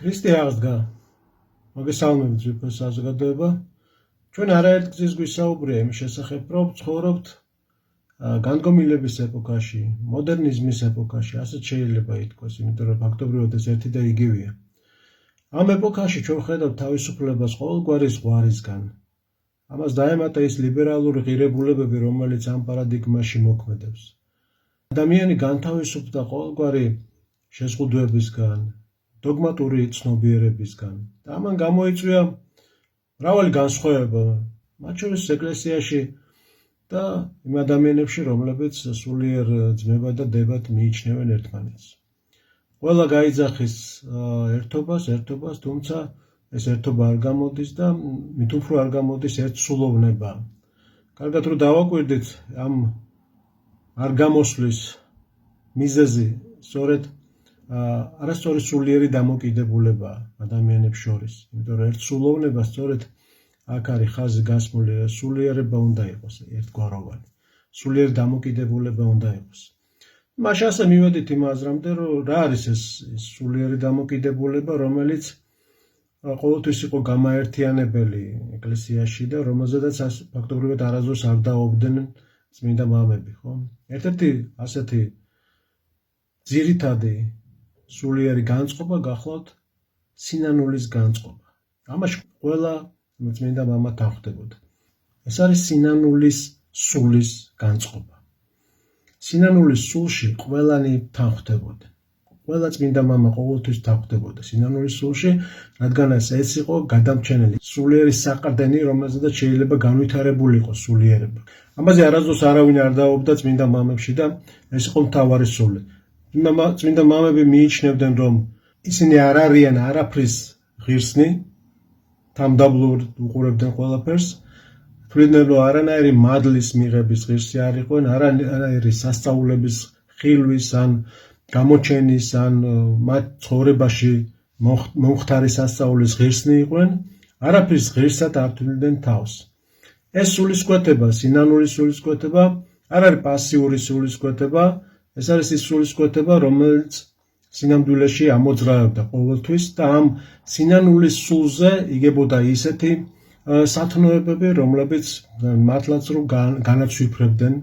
ქრისტე აღსდგა მოგესალმებით ძვირფას საზოგადოება. ჩვენ არაერთ გზის გვისაუბრია იმის შესახებ, რომ ცხოვრობთ განდგომილების ეპოქაში, მოდერნიზმის ეპოქაში, ასეც შეიძლება ითქვას, იმიტომ რომ ფაქტობრივად ეს ერთი და იგივეა. ამ ეპოქაში ჩვენ ვხედავთ თავისუფლებას ყოველგვარი ზღვარისგან. ამას დაემატა ის ლიბერალური ღირებულებები, რომელიც ამ პარადიგმაში მოქმედებს. ადამიანი განთავისუფლდა ყოველგვარი შეზღუდვებისგან, დოგმატური ცნობიერებისგან და ამან გამოიწვია მრავალი განსხვავება, მათ შორის ეკლესიაში და იმ ადამიანებში, რომლებიც სულიერ ძმებად და დებად მიიჩნევენ ერთმანეთს. ყველა გაიძახის ერთობას, თუმცა ეს ერთობა არ გამოდის და მით უფრო არ გამოდის ერთსულოვნება. კარგად რომ დავაკვირდით, ამ არ გამოსვლის მიზეზი სწორედ არასწორი სულიერი დამოკიდებულება ადამიანებს შორის, იმიტომ რომ ერთსულოვნება სწორედ აქ არის ხაზი გასმული, სულიერება უნდა იყოს ერთგვაროვანი, სულიერი დამოკიდებულება უნდა იყოს. მაშინ ასე მივედით იმ აზრამდე, რომ რა არის ეს სულიერი დამოკიდებულება, რომელიც ყოველთვის იყო გამაერთიანებელი ეკლესიაში და რომელზედაც ფაქტობრივად არასდროს არ დაობდნენ წმინდა მამები, ხო? ერთ-ერთი ასეთი ძირითადი სულიერი განწყობა გახლავთ სინანულის განწყობა. ამაში ყველა წმინდა მამა თანხმდებოდა. ეს არის სინანულის სულის განწყობა. სინანულის სულში ყველანი თანხმდებოდა. ყველა წმინდა მამა ყოველთვის თანხმდებოდა სინანულის სულში, რადგან ეს იყო გადამჩენელი სულიერი საყრდენი, რომელზედაც შეიძლება განვითარებული იყოს სულიერება. ამაზე არასდროს არავინ არ დაობდა წმინდა მამებში და ეს იყო მთავარი სული. წმინდა მამები მიიჩნევდნენ, რომ ისინი არ არიან არაფრის ღირსნი, თამდაბლურად უყურებდნენ ყველაფერს, თვლიდნენ, რომ არანაირი მადლის მიღების ღირსი არ იყვნენ, არანაირი სასწაულების ხილვის ან გამოჩენის ან მათ ცხოვრებაში მომხდარი სასწაულის ღირსნი იყვნენ, არაფრის ღირსად არ თვლიდნენ თავს. ეს სულისკვეთება, სინანულის სულისკვეთება არ არის პასიური სულისკვეთება, ეს არის ის სულისკვეთება, რომელიც სინამდვილეში ამოძრავებდა ყოველთვის და ამ სინანულის სულზე იგებოდა ისეთი სათნოებები, რომლებიც მართლაც რომ განაცვიფრებდნენ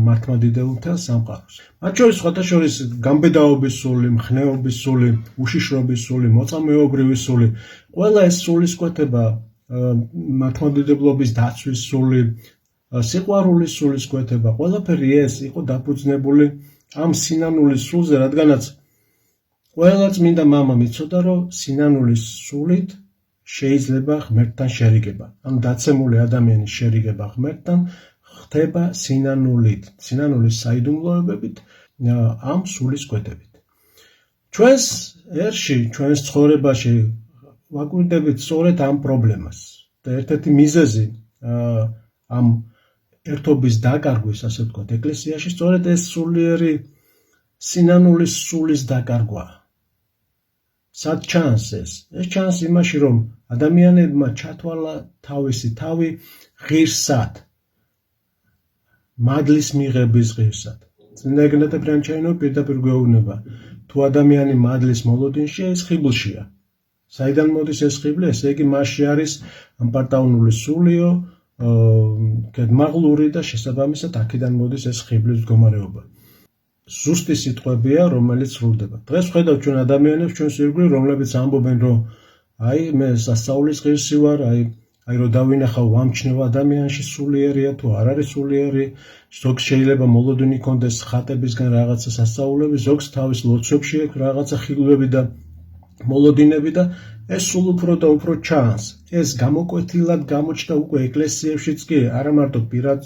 მართლმადიდებლთა სამყაროს. მათ შორის სხვადასხვა გამბედაობის სული, მხნეობის სული, უშიშრობის სული, მოწამეობრივი სული, ყველა ეს სულისკვეთება, მართლმადიდებლობის დაცვის სული, სიყვარულის სულისკვეთება, ყველაფერი ეს იყო დაფუძნებული ამ სინანულის სულზე, რადგანაც ყველა წმინდა მამამ იცოდა, რომ სინანულის სულით შეიძლება ღმერთთან შერიგება. ამ დაცემული ადამიანის შერიგება ღმერთთან ხდება სინანულით, სინანულის საიდუმლოებებით, ამ სულისკვეთებით. ჩვენს ერში, ჩვენს ცხოვრებაში ვაკვირდებით სწორედ ამ პრობლემას. და ერთ-ერთი მიზეზი ამ ერთობის დაკარგვის, ასე ვთქვათ, ეკლესიაში სწორედ ეს სულიერი სინანულის სულის დაკარგვა. სად ჩანს ეს? ეს ჩანს იმაში, რომ ადამიანებმა ჩათვალა თავისი თავი ღირსად, მადლის მიღების ღირსად. წმინდა ეგნატე ფრანჩაინო პირდაპირ გვეუბნება, თუ ადამიანი მადლის მოლოდინშია, ის ხიბლშია. საიდან მოდის ეს ხიბლი? ესე იგი მასში არის ამპარტაუნული სულიო, კედმაღლური და შესაბამისად აქედან მოდის ეს ხიბლის მდგომარეობა. ზუსტი სიტყვებია, რომელიც სრულდება. დღეს ვხედავთ ჩვენ ადამიანებს ჩვენს ირგვლივ, რომლებიც ამბობენ, რომ აი მე სასწაულის ღირსი ვარ, აი რომ დავინახავ ვამჩნევ ადამიანში სულიერია თუ არ არის სულიერი, ზოგს შეიძლება მოლოდინი ჰქონდეს ხატებისგან რაღაცა სასწაულები, ზოგს თავის ლოცვებში აქვს რაღაცა ხილვები და მოლოდინები და ეს სულ უფრო და უფრო ჩანს. ეს გამოკვეთილად გამოჩნდა უკვე ეკლესიებშიც კი, არა მარტო პირად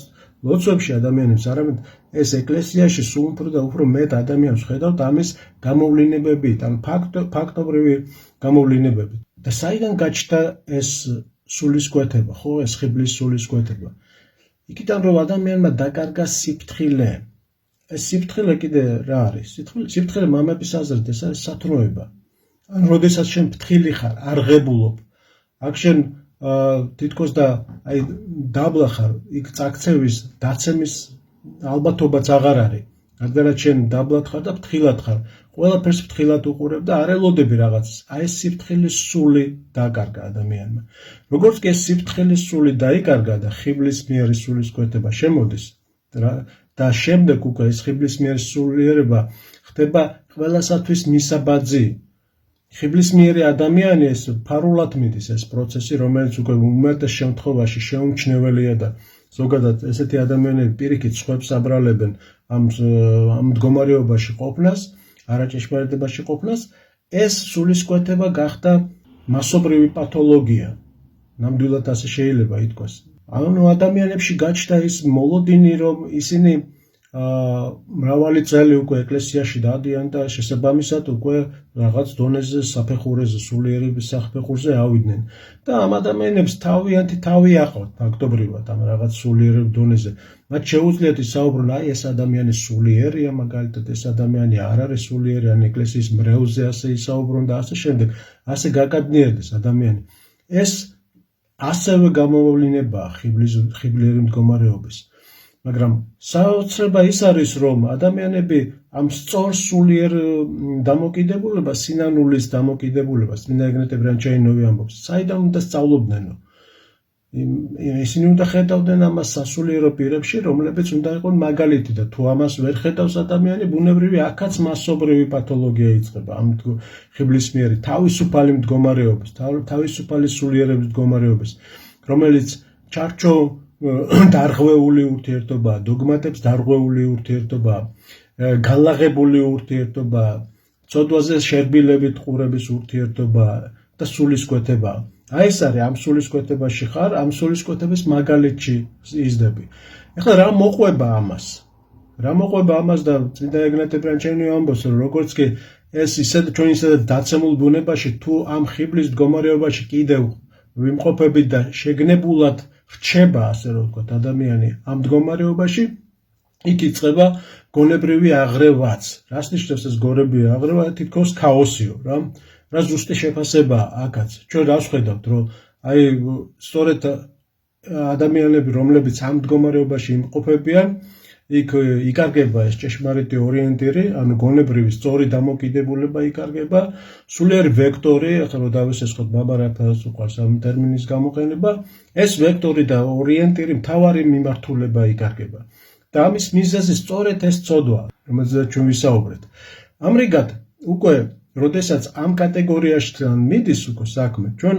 ლოცვებში ადამიანებს, არამედ ეს ეკლესიაში სულ უფრო და უფრო მეტ ადამიანს ხედავთ ამის გამოვლინებებით, ან ფაქტობრივი გამოვლინებებით. და საიდან გაჩნდა ეს სულისკვეთება, ხო, ეს ხიბლის სულისკვეთება? იქიდან რომ ადამიანმა დაკარგა სიფრთხილე. ეს სიფრთხილე კიდე რა არის? სიფრთხილე მამების აზრით ეს არის სათნოება. ან როდესაც შენ ფრთხილი ხარ, არ ღებულობ, აქ შენ თითქოს და დაბლა ხარ, იქ წაქცევის, დაცემის ალბათობაც აღარ არის. რადგანაც შენ დაბლად ხარ და ფრთხილად ხარ, ყველაფერს ფრთხილად უყურებ და არ ელოდები რაღაცას. აი ეს სიფრთხილის სული დაკარგა ადამიანმა. როგორც კი ეს სიფრთხილის სული დაიკარგა და ხიბლისმიერი სულისკვეთება შემოდის და შემდეგ უკვე ეს ხიბლისმიერი სულიერება ხდება ყველასათვის მისაბაძი. ხიბლისმიერი ადამიანი ეს ფარულად მიდის ეს პროცესი, რომელიც უკვე უმეტეს შემთხვევაში შეუმჩნეველია და ზოგადად ესეთი ადამიანები პირიქით სხვებს აბრალებენ ამ მდგომარეობაში ყოფნას, არაჭეშმარიტებაში ყოფნას. ეს სულისკვეთება გახდა მასობრივი პათოლოგია. ნამდვილად ასე შეიძლება ითქვას. ანუ ადამიანებში გაჩნდა ის მოლოდინი, რომ ისინი მრავალი წელი უკვე ეკლესიაში დადიან და შესაბამისად უკვე რაღაც დონეზე საფეხურზე, სულიერების საფეხურზე ავიდნენ. და ამ ადამიანებს თავიანთი თავი აყავთ ფაქტობრივად ამ რაღაც სულიერების დონეზე. მათ შეუძლიათ ისაუბრონ, აი ეს ადამიანი სულიერია, მაგალითად ეს ადამიანი არ არის სულიერი, ან ეკლესიის მრევლზე ასე ისაუბრონ და ასე შემდეგ. ასე გაკადნიერდეს ადამიანი. ეს ასევე გამოვლინებაა ხიბლიერი მდგომარეობის. მაგრამ საოცრება ის არის, რომ ადამიანები ამ სწორ სულიერ დამოკიდებულებას, სინანულის დამოკიდებულებას, წმინდა ეგნატე ბრანჩაინოვი ამბობს, საიდან უნდა სწავლობდნენო? ისინი უნდა ხედავდნენ ამას სასულიერო პირებში, რომლებიც უნდა იყვნენ მაგალითი და თუ ამას ვერ ხედავს ადამიანი, ბუნებრივი აქაც მასობრივი პათოლოგია იწყება ამ ხიბლისმიერი თავისუფალი მდგომარეობის, თავისუფალი სულიერების მდგომარეობის, რომელიც ჩარჩო დარღვეული ურთიერთობაა, დოგმატებს დარღვეული ურთიერთობაა, განლაღებული ურთიერთობაა, ცოდვაზე შერბილებით ყურების ურთიერთობაა და სულისკვეთებაა. აი ეს არის ამ სულისკვეთებაში ხარ, ამ სულისკვეთების მაგალითში იზრდები. ეხლა რა მოყვება ამას? რა მოყვება ამას და წმინდა ეგნატე ბრანჩაინოვი ამბობს, რომ როგორც კი ეს ჩვენ ისედაც დაცემულ ბუნებაში თუ ამ ხიბლის მდგომარეობაში კიდევ ვიმყოფებით და შეგნებულად რჩება, ასე რომ ვთქვათ, ადამიანი ამ მდგომარეობაში, იქ იწყება გონებრივი აღრევაც. რას ნიშნავს ეს გონებრივი აღრევა? თითქოს ქაოსიო რა. რა ზუსტი შეფასებაა აქაც. ჩვენ რას ვხედავთ, რომ აი სწორედ ადამიანები, რომლებიც ამ მდგომარეობაში იმყოფებიან, იქ იკარგება ეს ჭეშმარიტი ორიენტირი, ანუ გონებრივი სწორი დამოკიდებულება იკარგება, სულიერი ვექტორი, ახლა რომ დავისესხოთ ბაბა რაფაელს უყვარს ამ ტერმინის გამოყენება, ეს ვექტორი და ორიენტირი მთავარი მიმართულება იკარგება. და ამის მიზეზი სწორედ ეს ცოდვაა, რომელზეც ჩვენ ვისაუბრეთ. ამრიგად, უკვე როდესაც ამ კატეგორიაშთან მიდის უკვე საქმე, ჩვენ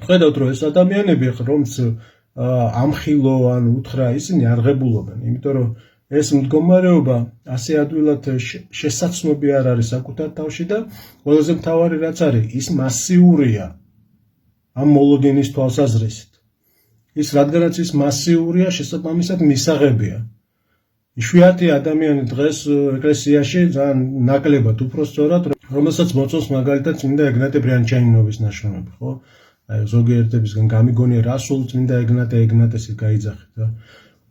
ხედავთ, რომ ეს ადამიანები, რომც ამხილო ან უთხრა, ისინი არღებულობენ, იმიტომ რომ ეს მდგომარეობა ასე ადვილად შესაცნობი არ არის საკუთარ თავში და ყველაზე მთავარი რაც არის, ის მასიურია ამ მოლოდინის თვალსაზრისით. ის რადგანაც ის მასიურია, შესაბამისად მისაღებია. იშვიათი ადამიანი დღეს ეკლესიაში ძალიან ნაკლებად უпростоრად, რომელსაც მოწონს მაგალითად წმინდა ეგნატე ბრანჩაინოვის ნაშრომები, ხო? აი ზოგიერთებისგან გამიგონია რა სულ წმინდა ეგნატესი გაიძახეთ რა.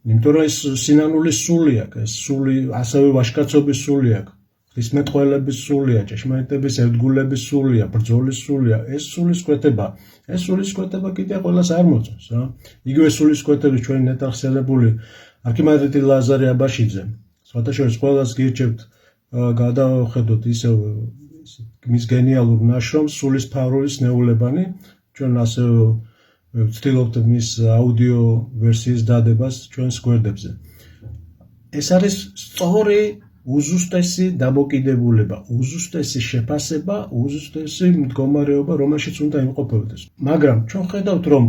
იმიტომ რომ ეს სინანულის სული აქვს, ეს სული ასევე ვაჟკაცობის სული აქვს, ღვთისმეტყველების სულია, ჭეშმარიტების ერთგულების სულია, ბრძოლის სულია, ეს სულისკვეთება. ეს სულისკვეთება კიდე ყველას არ მოწონს რა. იგივე სულისკვეთების ჩვენი ნეტახსენებული არქიმანდრიტი ლაზარე აბაშიძე. სხვათა შორის ყველას გირჩევთ გადავხედოთ ისევ მის გენიალურ ნაშრომს სულის ფარულის ნეულებანი. ჩვენ ასე ვცდილობთ მის აუდიო ვერსიის დადებას ჩვენს გვერდებზე. ეს არის სწორი უზუსტესი დამოკიდებულება, უზუსტესი შეფასება, უზუსტესი მდგომარეობა, რომელშიც უნდა იმყოფებოდეს. მაგრამ ჩვენ ხედავთ, რომ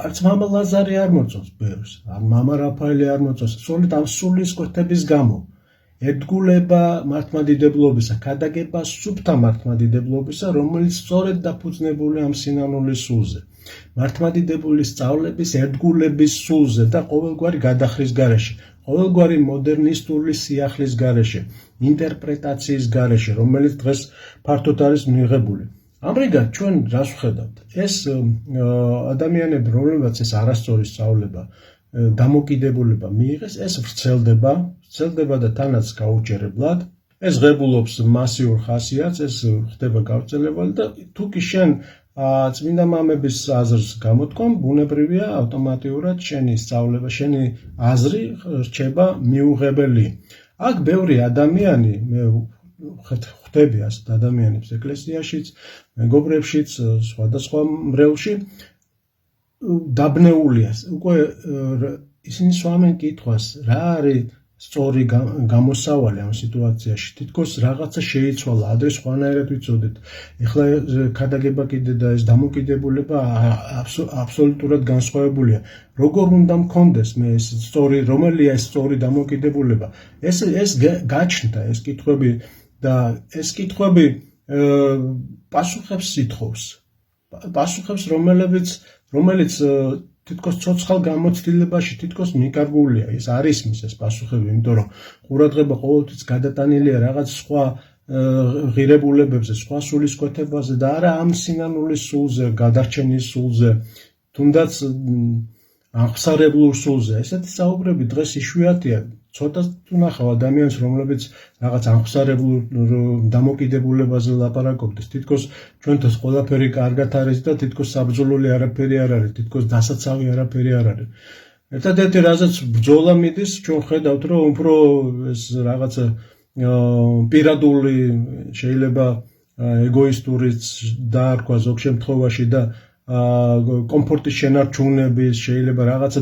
არც მამა ლაზარე არ მოწონს ბევრს, ან მამა რაფაელი არ მოწონს, სწორედ ამ სულისკვეთების გამო. ერთგულება მართლმადიდებლობისა, ქადაგება სუფთა მართლმადიდებლობისა, რომელიც სწორედ დაფუძნებული ამ სინანულის სულზე. მართლმადიდებლური სწავლების ერთგულების სულზე და ყოველგვარი გადახრის გარეშე, ყოველგვარი მოდერნისტული სიახლის გარეშე, ინტერპრეტაციის გარეშე, რომელიც დღეს ფართოდ არის მიღებული. ამრიგად ჩვენ რას ვხედავთ? ეს ადამიანები, რომლებსაც ეს არასწორი სწავლება დამოკიდებულება მიიღეს, ეს ვრცელდება და თანაც გაუჯერებლად. ეს ღებულობს მასიურ ხასიათს, ეს ხდება გავრცელებელი და თუ კი შენ წმინდა მამების აზრს გამოთქვამ, ბუნებრივია ავტომატურად შენი სწავლება, შენი აზრი რჩება მიუღებელი. აქ ბევრი ადამიანი მე ხვდები ასეთ ადამიანებს ეკლესიაშიც, მეგობრებშიც, სხვადასხვა მრევლში დაბნეულია. უკვე ისინი სვამენ კითხვას, რა არის სწორი გამოსავალი ამ სიტუაციაში. თითქოს რაღაცა შეიცვალა, ადრე სხვანაირად ვიცოდეთ. ეხლა ქადაგება კიდე და ეს დამოკიდებულება აბსოლუტურად განსხვავებულია. როგორ უნდა მქონდეს მე ეს სწორი, რომელია ეს სწორი დამოკიდებულება? ეს გაჩნდა ეს კითხვები და ეს კითხვები პასუხებს სითხოვს. პასუხებს, რომელიც თითქოს ცოცხალ გამოცდილებაში თითქოს მიკარგულია. ეს არ ისმის ეს პასუხები, იმიტომ რომ ყურადღება ყოველთვის გადატანილია რაღაც სხვა ღირებულებებზე, სხვა სულისკვეთებაზე და არა ამ სინანულის სულზე, გადარჩენის სულზე, თუნდაც აღსარებლურ სულზე. ესეთი საუბრები დღეს იშვიათია. ცოტა თუ ნახავ ადამიანს, რომლებიც რაღაც აღსარებლურ დამოკიდებულებაზე ლაპარაკობდეს, თითქოს ჩვენთვის ყველაფერი კარგად არის და თითქოს საბრძოლული არაფერი არ არის, თითქოს დასაცავი არაფერი არ არის. ერთადერთი რაზეც ბრძოლა მიდის, ჩვენ ხედავთ, რომ უფრო ეს რაღაცა პირადული, შეიძლება ეგოისტურიც დაარქვა ზოგ შემთხვევაში და კომფორტის შენარჩუნების, შეიძლება რაღაცა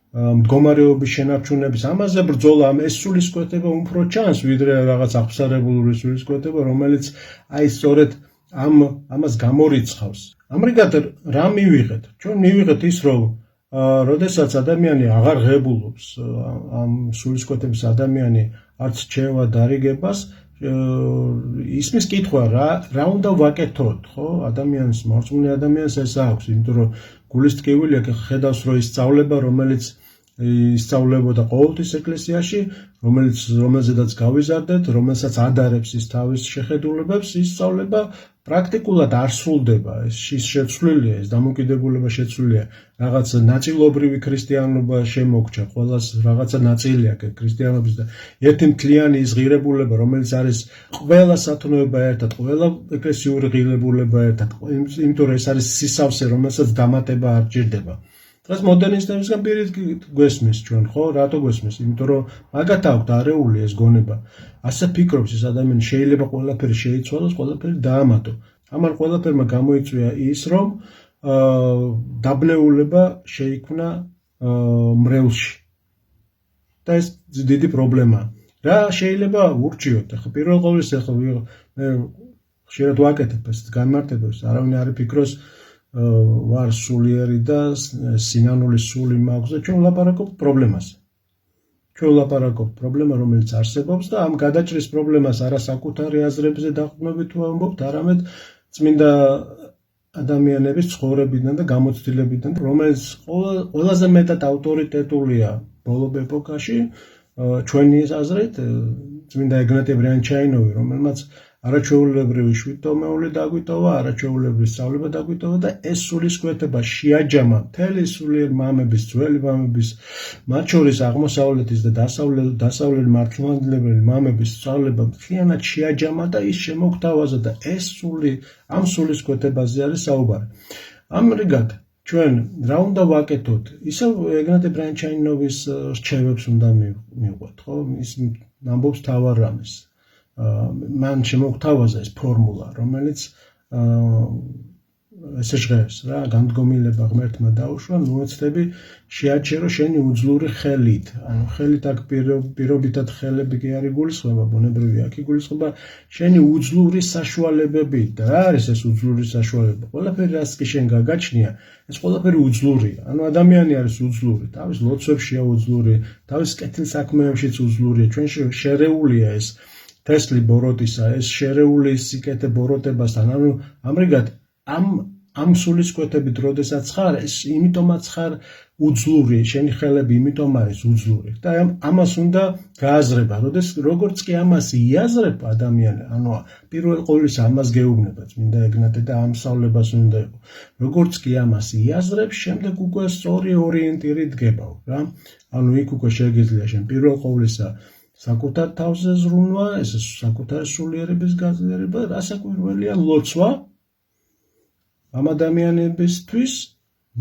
მდგომარეობის შენარჩუნების, ამაზე ბრძოლა, ეს სულისკვეთება უფრო ჩანს, ვიდრე რაღაც აღსარებლური სულისკვეთება, რომელიც აი სწორედ ამას გამორიცხავს. ამრიგად რა მივიღეთ? ჩვენ მივიღეთ ის, რომ როდესაც ადამიანი აღარ ღებულობს ამ სულისკვეთების ადამიანი არც რჩევა დარიგებას, ისმის კითხვა რა უნდა ვაკეთოთ, ხო? ადამიანს, მორწმუნე ადამიანს ეს აქვს, იმიტომ რომ გულის ტკივილი ხედავს, რომ ისწავლება, რომელიც ისწავლებოდა ყოველთვის ეკლესიაში, რომელზედაც გავიზარდეთ, რომელსაც ადარებს ის თავის შეხედულებებს, ისწავლება პრაქტიკულად არ სრულდება. ის შეცვლილია, ეს დამოკიდებულება შეცვლილია. რაღაც ნაწილობრივი ქრისტიანობა შემოგჩა, ყველას რაღაცა ნაწილი აქვს ქრისტიანობის და ერთი მთლიანი ის ღირებულება, რომელიც არის ყველა სათნოება ერთად, ყველა ეკლესიური ღირებულება ერთად, იმიტომ რომ ეს არის სისავსე, რომელსაც დამატება არ ჭირდება. დღეს მოდერნისტებისგან პირით გვესმის ჩვენ, ხო? რატო გვესმის? იმიტომ რომ მაგათ აქვთ არეული ეს გონება. ასე ფიქრობს ეს ადამიანი, შეიძლება ყველაფერი შეიცვალოს, ყველაფერი დაამატო. ამან ყველაფერმა გამოიწვია ის, რომ დაბნეულება შეიქმნა მრევლში. და ეს დიდი პრობლემაა. რა შეიძლება ურჩიოთ? ახლა პირველ ყოვლისა მე ხშირად ვაკეთებ ეს განმარტებებს, არავინ არ იფიქროს ვარ სულიერი და სინანულის სული მაქვს და ჩვენ ვლაპარაკობთ პრობლემაზე. ჩვენ ვლაპარაკობთ პრობლემა, რომელიც არსებობს და ამ გადაჭრის პრობლემას არა საკუთარი აზრებზე დაყრდნობით ვამბობთ, არამედ წმინდა ადამიანების ცხოვრებიდან და გამოცდილებიდან, რომელიც ყველაზე მეტად ავტორიტეტულია ბოლო ეპოქაში, ჩვენი აზრით, წმინდა ეგნატე ბრიანჩაინოვი, რომელმაც არაჩვეულებრივი შვიდტომეული დაგვიტოვა, არაჩვეულებრივი სწავლება დაგვიტოვა და ეს სულისკვეთება შეაჯამა მთელი სულიერ მამების, ძველი მამების, მათ შორის აღმოსავლეთის და დასავლელი მართლმადიდებელი მამების სწავლება მთლიანად შეაჯამა და ის შემოგთავაზა და ეს ამ სულისკვეთებაზე არის საუბარი. ამრიგად ჩვენ რა უნდა ვაკეთოთ? ისევ ეგნატე ბრიანჩაინოვის რჩევებს უნდა მივყვეთ, ხო? ის ამბობს თავარ რამეს. მან შემოგთავაზა ეს ფორმულა, რომელიც ესე ჟღერს რა, განდგომილება ღმერთმა დაუშვა, მოეცდები შეაჩერო შენი უძლური ხელით. ანუ ხელით აქ პირობითად ხელები კი არ იგულისხმება, ბუნებრივი აქ იგულისხმება შენი უძლური საშუალებებით. და რა არის ეს უძლური საშუალება? ყველაფერი რაც კი შენ გაგაჩნია, ეს ყველაფერი უძლურია. ანუ ადამიანი არის უძლური, თავის ლოცვებშია უძლური, თავის კეთილსაქმეებშიც უძლურია. ჩვენ შერეულია ეს თესლი ბოროტისა, ეს შერეული სიკეთე ბოროტებასთან. ანუ ამრიგად ამ სულისკვეთებით როდესაც ხარ, ეს იმიტომაც ხარ უძლური, შენი ხელები იმიტომ არის უძლური. და ამას უნდა გააზრება. როგორც კი ამას იაზრებ ადამიანი, ანუ პირველ ყოვლისა ამას გეუბნება წმინდა ეგნატე და ამ სწავლებას უნდა იყო. როგორც კი ამას იაზრებ, შემდეგ უკვე სწორი ორიენტირი დგებავ, რა. ანუ იქ უკვე შეგიძლია შენ პირველ ყოვლისა საკუთარ თავზე ზრუნვა, ეს საკუთარი სულიერების გაძლიერება, რასაკვირველია ლოცვა ამ ადამიანებისთვის,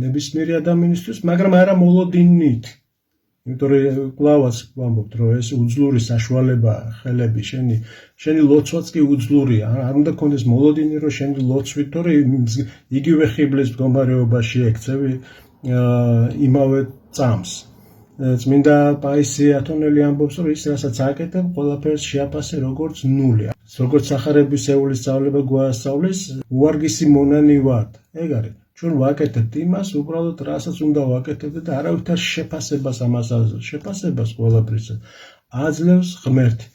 ნებისმიერი ადამიანისთვის, მაგრამ არა მოლოდინით. იმიტომ რომ კლავაც ვამბობთ, რომ ეს უძლური საშუალება, ხელები, შენი ლოცვაც კი უძლურია. არ უნდა გქონდეს მოლოდინი, რომ შენი ლოცვით, თორემ იგივე ხიბლის მდგომარეობაში ექცევი იმავე წამს. წმინდა პაისი ათონელი ამბობს, რომ ის რასაც აკეთებ, ყველაფერს შეაფასე როგორც ნული. როგორც სახარებისეული სწავლება გვასწავლის, უვარგისი მონანი ვართ. ეგ არის. ჩვენ ვაკეთებთ იმას, უბრალოდ რასაც უნდა ვაკეთებთ და არავითარ შეფასებას ამას შეფასებას ყველაფრისა აძლევს ღმერთი.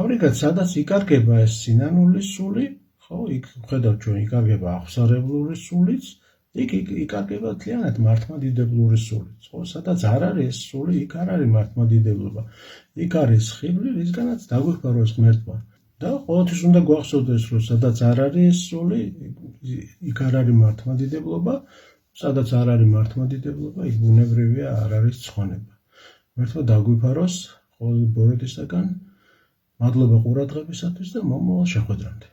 ამრიგად, სადაც იკარგება ეს სინანულის სული, ხო, იქ ხედავთ ჩვენ იკარგება აღსარებლური სულიც, იქ იკარგება თლიანად მართლმადიდებლური სულიც. ხო, სადაც არ არის ეს სული, იქ არ არის მართლმადიდებლობა. იქ არის ხიბლი, რისგანაც დაგვიფაროს ღმერთმა. და ყოველთვის უნდა გვახსოვდეს, რომ სადაც არ არის ეს სული, იქ არ არის მართლმადიდებლობა, სადაც არ არის მართლმადიდებლობა, იქ ბუნებრივია არ არის ცხონება. ღმერთმა დაგვიფაროს ყოველი ბოროტისაგან, მადლობა ყურადღებისათვის და მომავალ შეხვედრამდე.